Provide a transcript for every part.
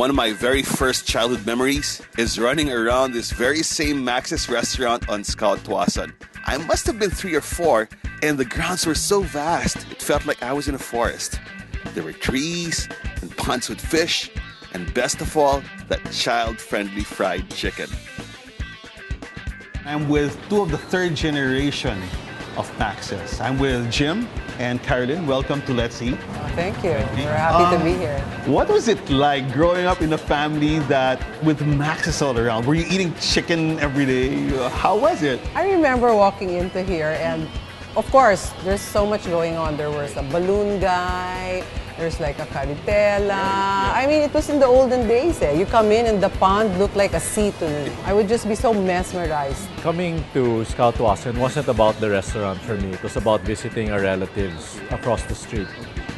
One of my very first childhood memories is running around this very same Max's restaurant on Scout Tuason. I must have been 3 or 4, and the grounds were so vast, it felt like I was in a forest. There were trees and ponds with fish, and best of all, that child-friendly fried chicken. I'm with 2 of the 3rd generation of Max's. I'm with Jim and Carolyn. Welcome to Let's Eat. Thank you. We're happy to be here. What was it like growing up in a family that with Max's all around? Were you eating chicken every day? How was it? I remember walking into here and of course, there's so much going on. There was a balloon guy, there's like a caritela. I mean, it was in the olden days. You come in and the pond looked like a sea to me. I would just be so mesmerized. Coming to Scout Tuason wasn't about the restaurant for me. It was about visiting our relatives across the street.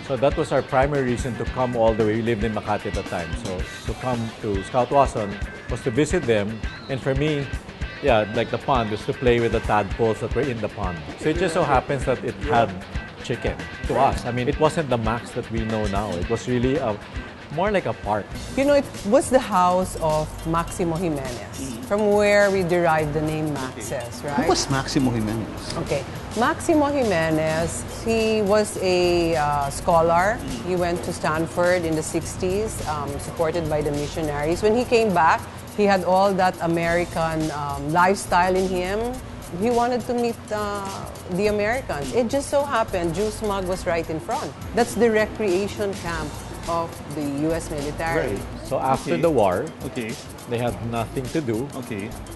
So that was our primary reason to come all the way. We lived in Makati at the time. So to come to Scout Tuason was to visit them. And for me, yeah, like the pond, was to play with the tadpoles that were in the pond. So it just so happens that it had chicken to us. I mean, it wasn't the Max that we know now. It was really more like a park. You know, it was the house of Maximo Jimenez, from where we derived the name Max's, right? Who was Maximo Jimenez? Okay. Maximo Jimenez, he was a scholar. He went to Stanford in the 60s, supported by the missionaries. When he came back, he had all that American lifestyle in him. He wanted to meet the Americans. It just so happened Juice Mug was right in front. That's the recreation camp of the U.S. military. Right. So after the war, they had nothing to do,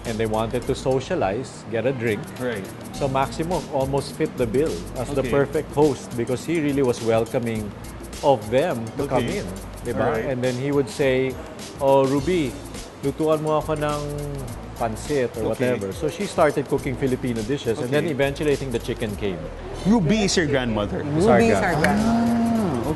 and they wanted to socialize, get a drink. Right. So Maximo almost fit the bill as the perfect host because he really was welcoming of them to come in. Diba? Right. And then he would say, "Oh, Ruby, lutuan mo ako ng pancit or whatever." So she started cooking Filipino dishes, and then eventually I think the chicken came. Ruby is your grandmother. Ruby is our grandmother.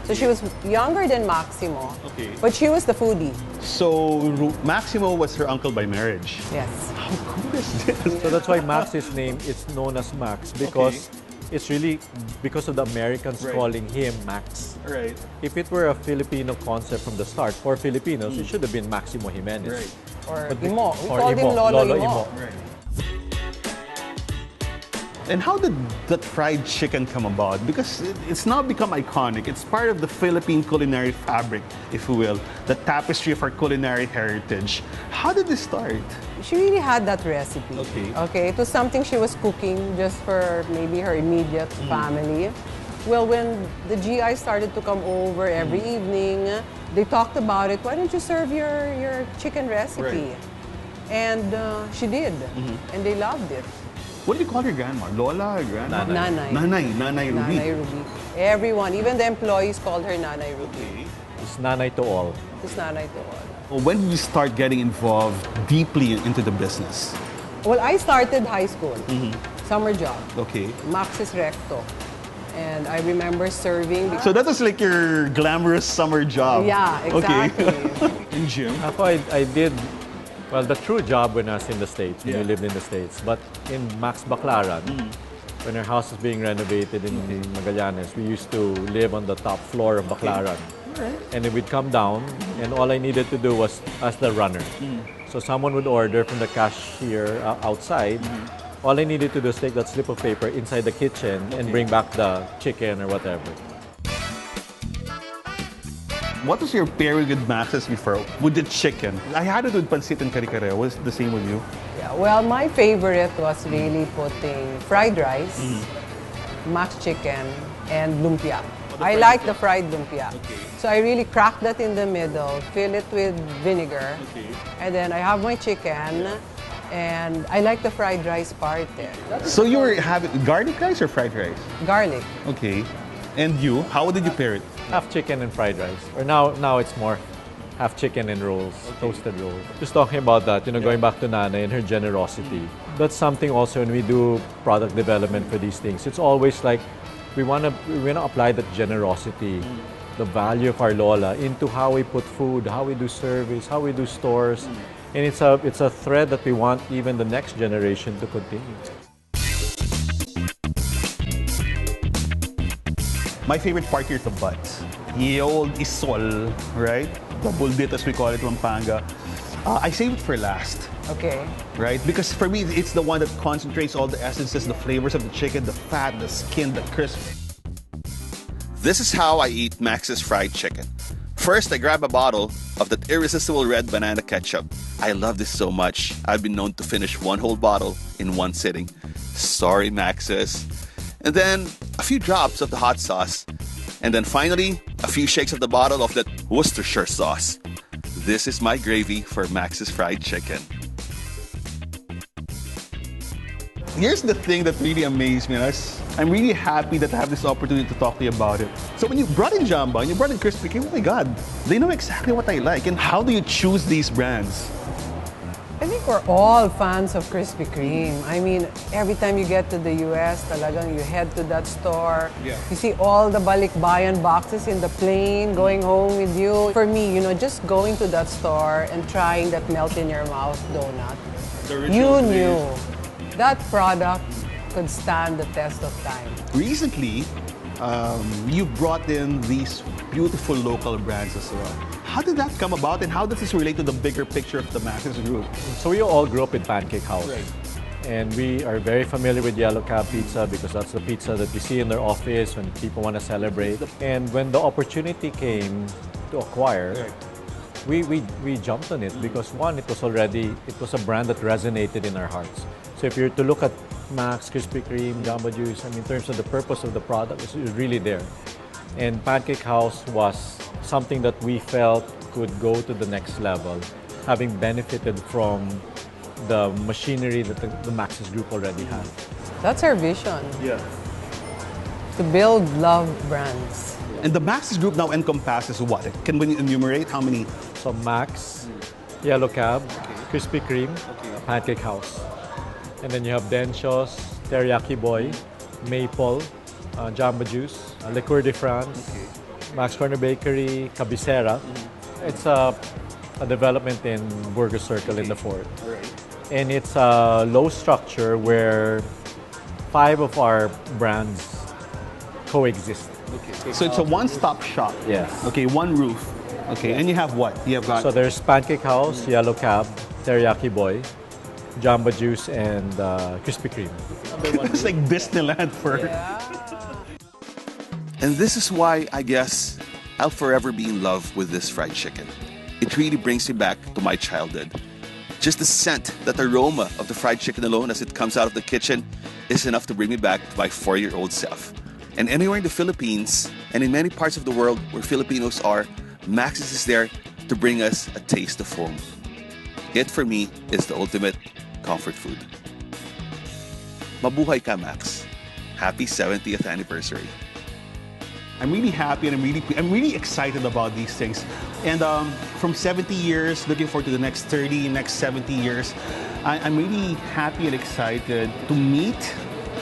So she was younger than Maximo, but she was the foodie. So Maximo was her uncle by marriage. Yes. How cool is this? So that's why Max's name is known as Max because it's really because of the Americans calling him Max. Right. If it were a Filipino concept from the start for Filipinos, it should have been Maximo Jimenez. Right. Or Imo. We called him Lolo Imo. Right. And how did that fried chicken come about? Because it's now become iconic. It's part of the Philippine culinary fabric, if you will, the tapestry of our culinary heritage. How did this start? She really had that recipe. Okay, it was something she was cooking just for maybe her immediate family. Well, when the GI started to come over every evening, they talked about it. Why don't you serve your chicken recipe? And she did, and they loved it. What do you call your grandma? Lola or grandma? Nanay. Nanay Ruby. Nanay Ruby. Everyone, even the employees called her Nanay Ruby. It's nanay to all. It's Nanay to all. Well, when did you start getting involved deeply into the business? Well, I started high school, summer job. Max's Recto. And I remember serving. So that was like your glamorous summer job. Yeah, exactly. In gym? Ako, I did, well, the true job when I was in the States, when we lived in the States. But in Max Baclaran, when our house was being renovated in Magallanes, we used to live on the top floor of Baclaran. And then we'd come down, and all I needed to do was as the runner. So someone would order from the cashier outside. All I needed to do is take that slip of paper inside the kitchen and bring back the chicken or whatever. What was your pairing with Max's before? With the chicken? I had it with pancit and kare-kare. Was it the same with you? Yeah, well, my favorite was really putting fried rice, Max chicken, and lumpia. I like the fried lumpia. So I really crack that in the middle, fill it with vinegar, and then I have my chicken, and I like the fried rice part there. So you were having garlic rice or fried rice? Garlic. Okay. And you, how did you pair it? Half chicken and fried rice. Or now it's more half chicken and rolls, toasted rolls. Just talking about that, going back to Nanay and her generosity. That's something also when we do product development for these things. It's always like we wanna apply that generosity, the value of our Lola into how we put food, how we do service, how we do stores. And it's a thread that we want even the next generation to continue. My favorite part here is the butt. The old isol, right? the buldit as we call it in Pampanga. I save it for last. Okay. Right? Because for me, it's the one that concentrates all the essences, the flavors of the chicken, the fat, the skin, the crisp. This is how I eat Max's fried chicken. First, I grab a bottle of that irresistible red banana ketchup. I love this so much. I've been known to finish one whole bottle in one sitting. Sorry, Max's. And then a few drops of the hot sauce. And then finally, a few shakes of the bottle of that Worcestershire sauce. This is my gravy for Max's fried chicken. Here's the thing that really amazed me. I'm really happy that I have this opportunity to talk to you about it. So when you brought in Jamba and you brought in Krispy Kreme, oh my God, they know exactly what I like. And how do you choose these brands? I think we're all fans of Krispy Kreme. I mean, every time you get to the US, talagang you head to that store. Yeah. You see all the balikbayan boxes in the plane going home with you. For me, just going to that store and trying that melt-in-your-mouth donut, you knew that product could stand the test of time. Recently, you brought in these beautiful local brands as well. How did that come about, and how does this relate to the bigger picture of the Max's Group? So we all grew up in Pancake House. Right. And we are very familiar with Yellow Cab Pizza because that's the pizza that you see in their office when people want to celebrate. And when the opportunity came to acquire, we jumped on it because one, it was a brand that resonated in our hearts. So if you're to look at Max, Krispy Kreme, Jamba Juice, in terms of the purpose of the product, it's really there. And Pancake House was something that we felt could go to the next level, having benefited from the machinery that the Max's Group already had. That's our vision, Yeah. to build love brands. And the Max's Group now encompasses what? Can we enumerate how many? So Max, Yellow Cab, Krispy Kreme, Pancake House. And then you have Denshos, Teriyaki Boy, Maple, Jamba Juice, Liqueur de France, Max Corner Bakery, Cabicera. It's a development in Burger Circle in the Fort. And it's a low structure where 5 of our brands coexist. So it's a one-stop shop. Yes. Okay, one roof. Okay, and you have what? You have got. So there's Pancake House, Yellow Cab, Teriyaki Boy, Jamba Juice, and Krispy Kreme. It's like Disneyland for. And this is why I guess I'll forever be in love with this fried chicken. It really brings me back to my childhood. Just the scent, that aroma of the fried chicken alone as it comes out of the kitchen is enough to bring me back to my 4-year-old self. And anywhere in the Philippines and in many parts of the world where Filipinos are, Max's is there to bring us a taste of home. It for me is the ultimate comfort food. Mabuhay ka, Max. Happy 70th anniversary. I'm really happy and I'm really excited about these things. And from 70 years, looking forward to the next 30, next 70 years, I'm really happy and excited to meet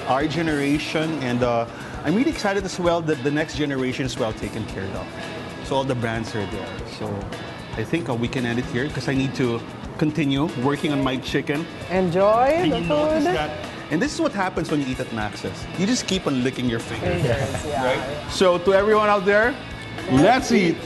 our generation, and I'm really excited as well that the next generation is well taken care of. So all the brands are there. So I think we can end it here because I need to continue working on my chicken. Enjoy And the you notice food. that. And this is what happens when you eat at Max's. You just keep on licking your fingers. Yeah. Right? So to everyone out there, let's eat.